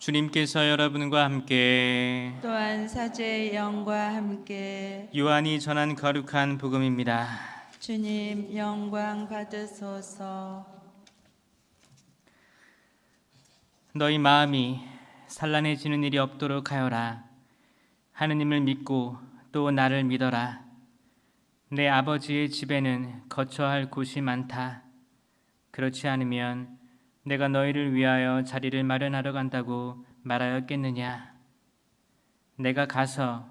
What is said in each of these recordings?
주님께서 여러분과 함께 또한 사제의 영과 함께 요한이 전한 거룩한 복음입니다. 주님 영광 받으소서. 너희 마음이 산란해지는 일이 없도록 하여라. 하느님을 믿고 또 나를 믿어라. 내 아버지의 집에는 거처할 곳이 많다. 그렇지 않으면 내가 너희를 위하여 자리를 마련하러 간다고 말하였겠느냐. 내가 가서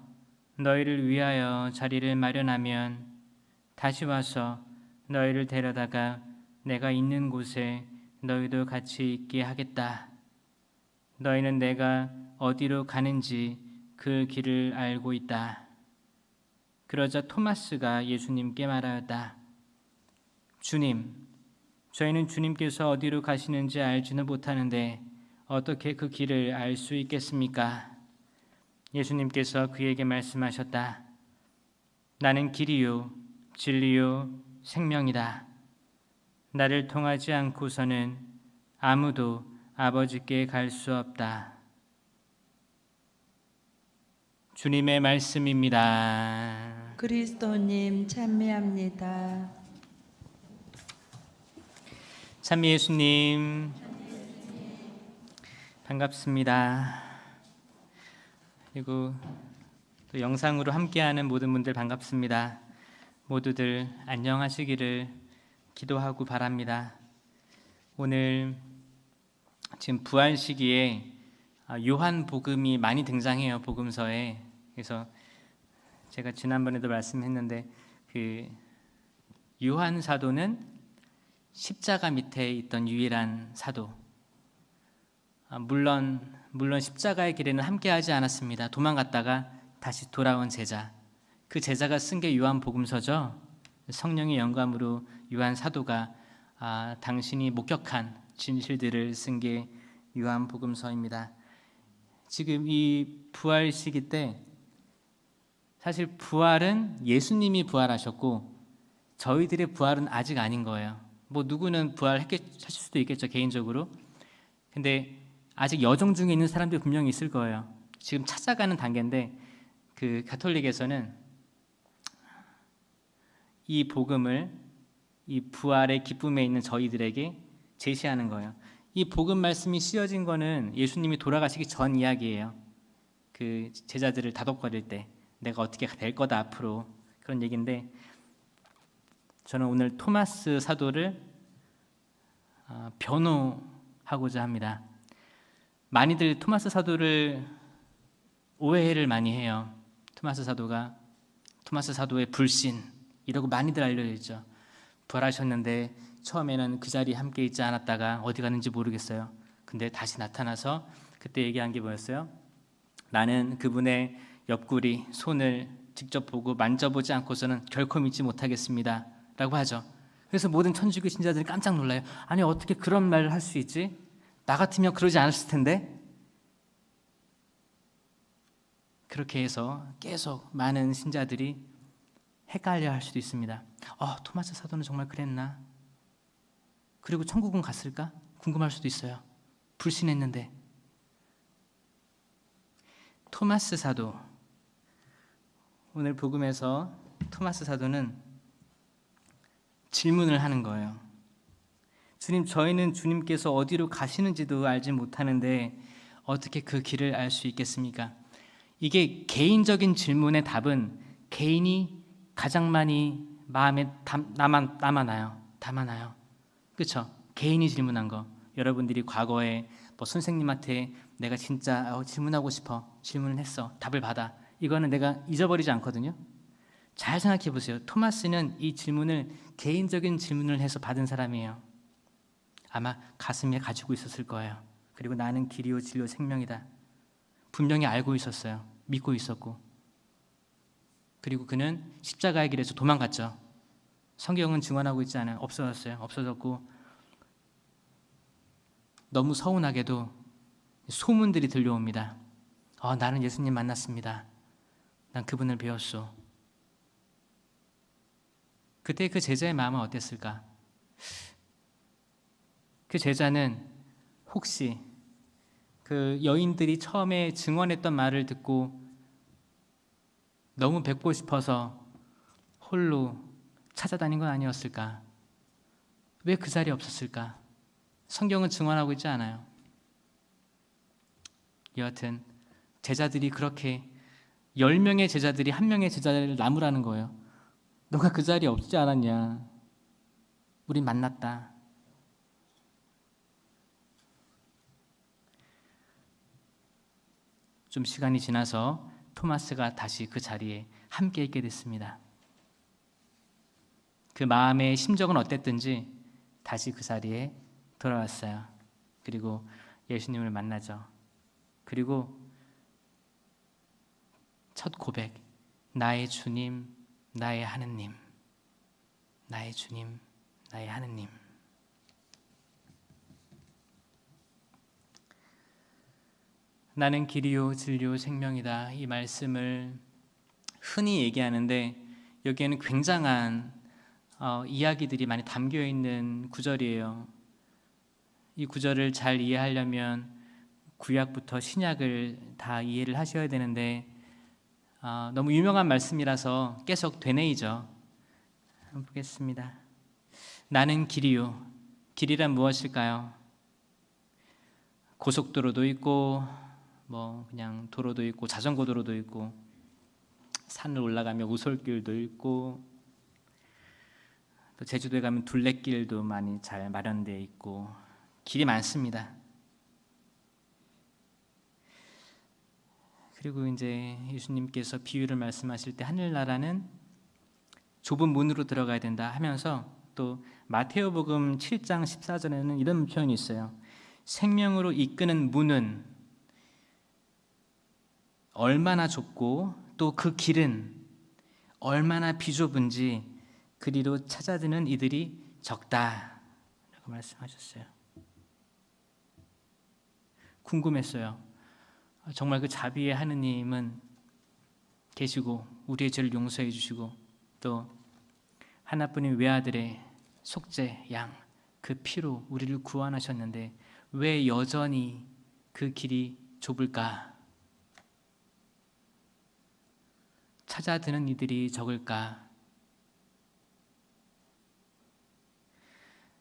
너희를 위하여 자리를 마련하면 다시 와서 너희를 데려다가 내가 있는 곳에 너희도 같이 있게 하겠다. 너희는 내가 어디로 가는지 그 길을 알고 있다. 그러자 토마스가 예수님께 말하였다. 주님, 저희는 주님께서 어디로 가시는지 알지는 못하는데 어떻게 그 길을 알 수 있겠습니까? 예수님께서 그에게 말씀하셨다. 나는 길이요 진리요 생명이다. 나를 통하지 않고서는 아무도 아버지께 갈 수 없다. 주님의 말씀입니다. 그리스도님 찬미합니다. 찬미 예수님 반갑습니다. 그리고 또 영상으로 함께하는 모든 분들 반갑습니다. 모두들 안녕하시기를 기도하고 바랍니다. 오늘 지금 부활 시기에 요한복음이 많이 등장해요. 복음서에. 그래서 제가 지난번에도 말씀했는데 그 요한 사도는 십자가 밑에 있던 유일한 사도. 물론 십자가의 길에는 함께하지 않았습니다. 도망갔다가 다시 돌아온 제자. 그 제자가 쓴 게 요한복음서죠. 성령의 영감으로 요한 사도가 당신이 목격한 진실들을 쓴 게 요한복음서입니다. 지금 이 부활 시기 때 사실 부활은 예수님이 부활하셨고 저희들의 부활은 아직 아닌 거예요. 뭐 누구는 부활하실 수도 있겠죠, 개인적으로. 근데 아직 여정 중에 있는 사람들이 분명히 있을 거예요. 지금 찾아가는 단계인데 그 가톨릭에서는 이 복음을 이 부활의 기쁨에 있는 저희들에게 제시하는 거예요. 이 복음 말씀이 씌어진 거는 예수님이 돌아가시기 전 이야기예요. 그 제자들을 다독거릴 때 내가 어떻게 될 거다 앞으로, 그런 얘기인데 저는 오늘 토마스 사도를 변호하고자 합니다. 많이들 토마스 사도를 오해를 많이 해요. 토마스 사도의 불신 이라고 많이들 알려져 있죠. 부활하셨는데 처음에는 그 자리에 함께 있지 않았다가 어디 갔는지 모르겠어요. 근데 다시 나타나서 그때 얘기한 게 뭐였어요? 나는 그분의 옆구리, 손을 직접 보고 만져보지 않고서는 결코 믿지 못하겠습니다 라고 하죠. 그래서 모든 천주교 신자들이 깜짝 놀라요. 아니 어떻게 그런 말을 할 수 있지? 나 같으면 그러지 않았을 텐데. 그렇게 해서 계속 많은 신자들이 헷갈려 할 수도 있습니다. 토마스 사도는 정말 그랬나? 그리고 천국은 갔을까? 궁금할 수도 있어요. 불신했는데. 토마스 사도, 오늘 복음에서 토마스 사도는 질문을 하는 거예요. 주님, 저희는 주님께서 어디로 가시는지도 알지 못하는데 어떻게 그 길을 알 수 있겠습니까? 이게 개인적인 질문의 답은 개인이 가장 많이 마음에 담아놔요. 그렇죠? 개인이 질문한 거. 여러분들이 과거에 뭐 선생님한테 내가 진짜 질문하고 싶어, 질문을 했어, 답을 받아, 이거는 내가 잊어버리지 않거든요. 잘 생각해 보세요. 토마스는 이 질문을 개인적인 질문을 해서 받은 사람이에요. 아마 가슴에 가지고 있었을 거예요. 그리고 나는 길이요 진리요 생명이다. 분명히 알고 있었어요. 믿고 있었고. 그리고 그는 십자가의 길에서 도망갔죠. 성경은 증언하고 있지 않아요. 없어졌고 너무 서운하게도 소문들이 들려옵니다. 나는 예수님 만났습니다. 난 그분을 배웠소. 그때 그 제자의 마음은 어땠을까? 그 제자는 혹시 그 여인들이 처음에 증언했던 말을 듣고 너무 뵙고 싶어서 홀로 찾아다닌 건 아니었을까? 왜 그 자리에 없었을까? 성경은 증언하고 있지 않아요. 여하튼 제자들이 그렇게 10명의 제자들이 1명의 제자를 나무라는 거예요. 너가 그 자리에 없지 않았냐? 우린 만났다. 좀 시간이 지나서 토마스가 다시 그 자리에 함께 있게 됐습니다. 그 마음의 심정은 어땠든지 다시 그 자리에 돌아왔어요. 그리고 예수님을 만나죠. 그리고 첫 고백, 나의 주님, 나의 하느님, 나의 주님, 나의 하느님. 나는 길이요 진리요 생명이다. 이 말씀을 흔히 얘기하는데 여기에는 굉장한 이야기들이 많이 담겨 있는 구절이에요. 이 구절을 잘 이해하려면 구약부터 신약을 다 이해를 하셔야 되는데 너무 유명한 말씀이라서 계속 되뇌이죠. 한번 보겠습니다. 나는 길이요. 길이란 무엇일까요? 고속도로도 있고 뭐 그냥 도로도 있고 자전거 도로도 있고 산을 올라가면 오솔길도 있고 또 제주도에 가면 둘레길도 많이 잘 마련되어 있고 길이 많습니다. 그리고 이제 예수님께서 비유를 말씀하실 때 하늘나라는 좁은 문으로 들어가야 된다 하면서 또 마테오복음 7장 14절에는 이런 표현이 있어요. 생명으로 이끄는 문은 얼마나 좁고 또 그 길은 얼마나 비좁은지 그리로 찾아드는 이들이 적다 라고 말씀하셨어요. 궁금했어요. 정말 그 자비의 하느님은 계시고 우리의 죄를 용서해 주시고 또 하나뿐인 외아들의 속죄 양 그 피로 우리를 구원하셨는데 왜 여전히 그 길이 좁을까? 찾아드는 이들이 적을까?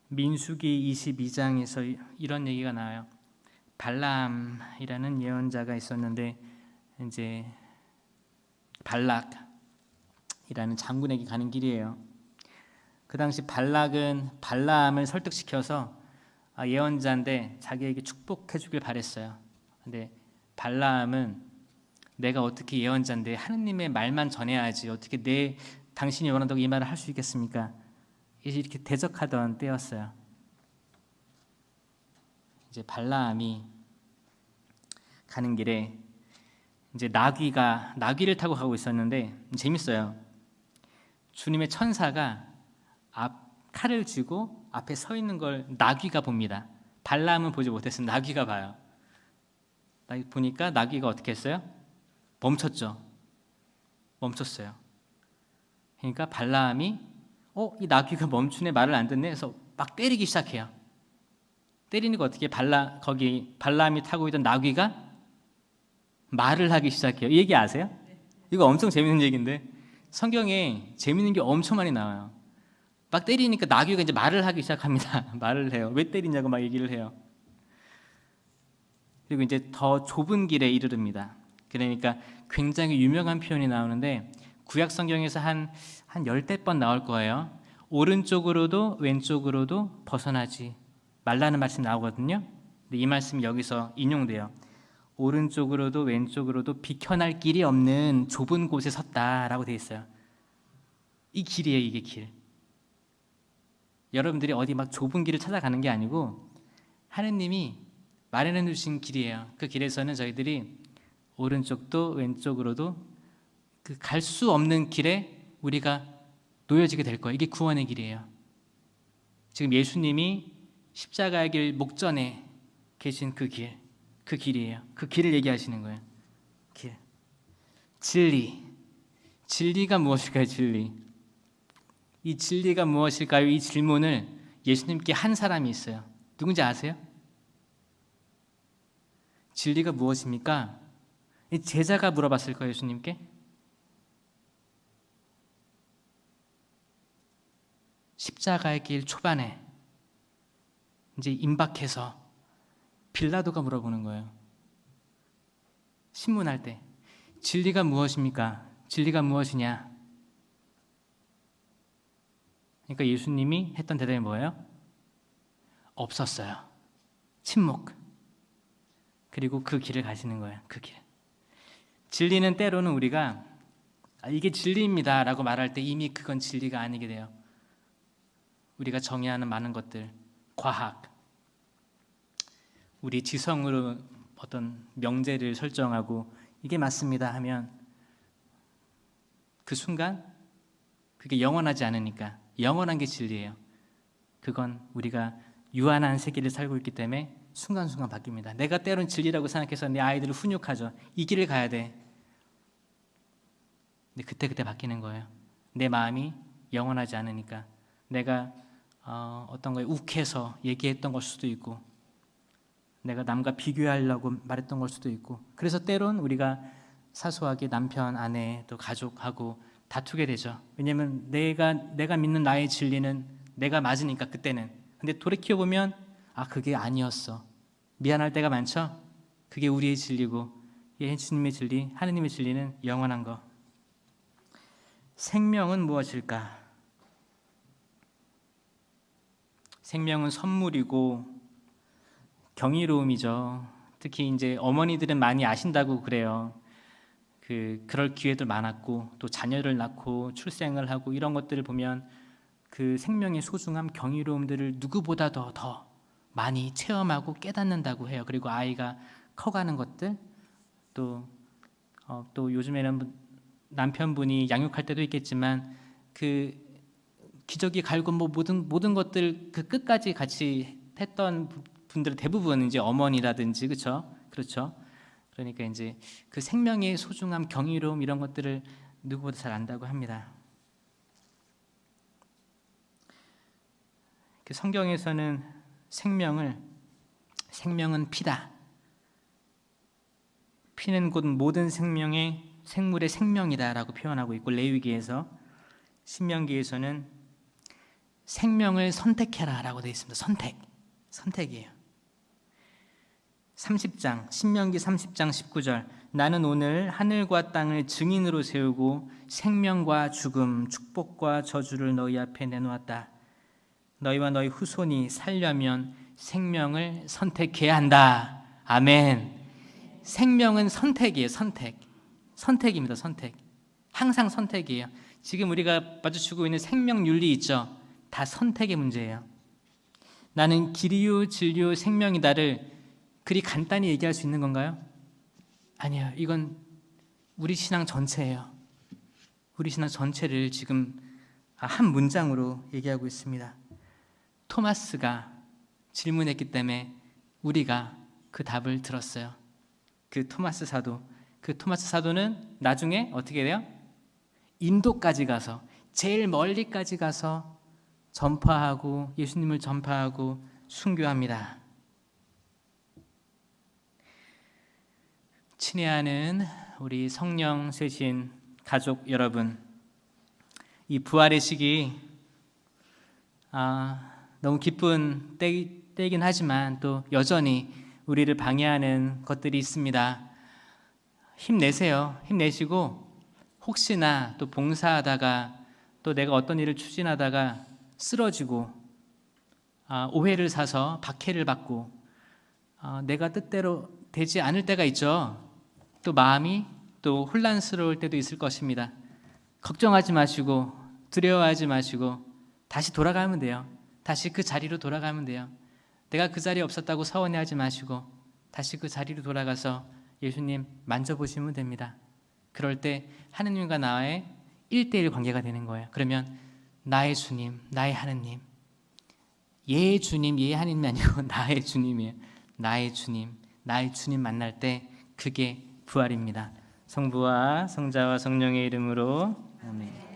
민수기 22장에서 이런 얘기가 나와요. 발람이라는 예언자가 있었는데 이제 발락이라는 장군에게 가는 길이에요. 그 당시 발락은 발람을 설득시켜서 예언자인데 자기에게 축복해 주길 바랬어요. 근데 발람은 내가 어떻게 예언자인데 하느님의 말만 전해야지 어떻게 당신이 원한다고 이 말을 할 수 있겠습니까? 이렇게 대적하던 때였어요. 이제 발람이 가는 길에 이제 나귀를 타고 가고 있었는데 재밌어요. 주님의 천사가 칼을 쥐고 앞에 서 있는 걸 나귀가 봅니다. 발람은 보지 못했으면 나귀가 봐요. 보니까 나귀가 어떻게 했어요? 멈췄어요. 그러니까 발람이 이 나귀가 멈추네, 말을 안 듣네 해서 막 때리기 시작해요. 때리는 거 어떻게 거기 발람이 타고 있던 나귀가 말을 하기 시작해요. 이 얘기 아세요? 이거 엄청 재밌는 얘기인데 성경에 재밌는 게 엄청 많이 나와요. 막 때리니까 나귀가 이제 말을 하기 시작합니다. 말을 해요. 왜 때리냐고 막 얘기를 해요. 그리고 이제 더 좁은 길에 이르릅니다. 그러니까 굉장히 유명한 표현이 나오는데 구약 성경에서 한 10번 나올 거예요. 오른쪽으로도 왼쪽으로도 벗어나지 말라는 말씀이 나오거든요. 근데 이 말씀이 여기서 인용돼요. 오른쪽으로도 왼쪽으로도 비켜날 길이 없는 좁은 곳에 섰다라고 돼 있어요. 이 길이에요, 이게 길. 여러분들이 어디 막 좁은 길을 찾아가는 게 아니고 하느님이 마련해 주신 길이에요. 그 길에서는 저희들이 오른쪽도 왼쪽으로도 그 갈 수 없는 길에 우리가 놓여지게 될 거예요. 이게 구원의 길이에요. 지금 예수님이 십자가의 길 목전에 계신 그 길이에요. 그 길을 얘기하시는 거예요. 길. 진리가 무엇일까요? 진리. 이 진리가 무엇일까요? 이 질문을 예수님께 한 사람이 있어요. 누군지 아세요? 진리가 무엇입니까? 이 제자가 물어봤을 거예요, 예수님께. 십자가의 길 초반에 이제 임박해서 빌라도가 물어보는 거예요. 신문할 때 진리가 무엇입니까? 진리가 무엇이냐? 그러니까 예수님이 했던 대답이 뭐예요? 없었어요. 침묵. 그리고 그 길을 가시는 거예요. 그 길. 진리는 때로는 우리가 이게 진리입니다 라고 말할 때 이미 그건 진리가 아니게 돼요. 우리가 정의하는 많은 것들, 과학, 우리 지성으로 어떤 명제를 설정하고 이게 맞습니다 하면 그 순간 그게 영원하지 않으니까 영원한 게 진리예요. 그건 우리가 유한한 세계를 살고 있기 때문에 순간순간 바뀝니다. 내가 때론 진리라고 생각해서 내 아이들을 훈육하죠. 이 길을 가야 돼. 근데 그때 바뀌는 거예요. 내 마음이 영원하지 않으니까 내가 어떤 거에 욱해서 얘기했던 걸 수도 있고 내가 남과 비교하려고 말했던 걸 수도 있고 그래서 때론 우리가 사소하게 남편, 아내, 또 가족하고 다투게 되죠. 왜냐하면 내가 믿는 나의 진리는 내가 맞으니까 그때는. 근데 돌이켜보면 그게 아니었어. 미안할 때가 많죠. 그게 우리의 진리고 예수님의 진리, 하느님의 진리는 영원한 거. 생명은 무엇일까? 생명은 선물이고 경이로움이죠. 특히 이제 어머니들은 많이 아신다고 그래요. 그럴 기회들 많았고 또 자녀를 낳고 출생을 하고 이런 것들을 보면 그 생명의 소중함, 경이로움들을 누구보다도 더 많이 체험하고 깨닫는다고 해요. 그리고 아이가 커가는 것들 또 요즘에는 남편분이 양육할 때도 있겠지만 그 기저귀 갈고 뭐 모든 것들 그 끝까지 같이 했던 분들은 대부분 이제 어머니라든지 그렇죠. 그러니까 이제 그 생명의 소중함, 경이로움 이런 것들을 누구보다 잘 안다고 합니다. 성경에서는 생명은 피다. 피는 곧 모든 생물의 생명이다라고 표현하고 있고 레위기에서 신명기에서는 생명을 선택해라라고 되어 있습니다. 선택이에요. 30장 신명기 30장 19절 나는 오늘 하늘과 땅을 증인으로 세우고 생명과 죽음, 축복과 저주를 너희 앞에 내놓았다. 너희와 너희 후손이 살려면 생명을 선택해야 한다. 아멘. 생명은 선택이에요. 선택입니다. 선택. 항상 선택이에요. 지금 우리가 마주치고 있는 생명윤리 있죠. 다 선택의 문제예요. 나는 길이요 진리요 생명이다를 그리 간단히 얘기할 수 있는 건가요? 아니에요. 이건 우리 신앙 전체예요. 우리 신앙 전체를 지금 한 문장으로 얘기하고 있습니다. 토마스가 질문했기 때문에 우리가 그 답을 들었어요. 그 토마스 사도는 나중에 어떻게 돼요? 인도까지 가서 제일 멀리까지 가서 전파하고 예수님을 전파하고 순교합니다. 친애하는 우리 성령 세신 가족 여러분, 이 부활의 시기 너무 기쁜 때이긴 하지만 또 여전히 우리를 방해하는 것들이 있습니다. 힘내세요. 힘내시고 혹시나 또 봉사하다가 또 내가 어떤 일을 추진하다가 쓰러지고 오해를 사서 박해를 받고 내가 뜻대로 되지 않을 때가 있죠. 또 마음이 또 혼란스러울 때도 있을 것입니다. 걱정하지 마시고 두려워하지 마시고 다시 돌아가면 돼요. 다시 그 자리로 돌아가면 돼요. 내가 그 자리에 없었다고 서운해하지 마시고 다시 그 자리로 돌아가서 예수님 만져보시면 됩니다. 그럴 때 하느님과 나의 1:1 관계가 되는 거예요. 그러면 나의 주님, 나의 하느님, 얘의 주님, 얘의 하느님이 아니고 나의 주님이에요. 나의 주님 만날 때 그게 부활입니다. 성부와 성자와 성령의 이름으로 아멘.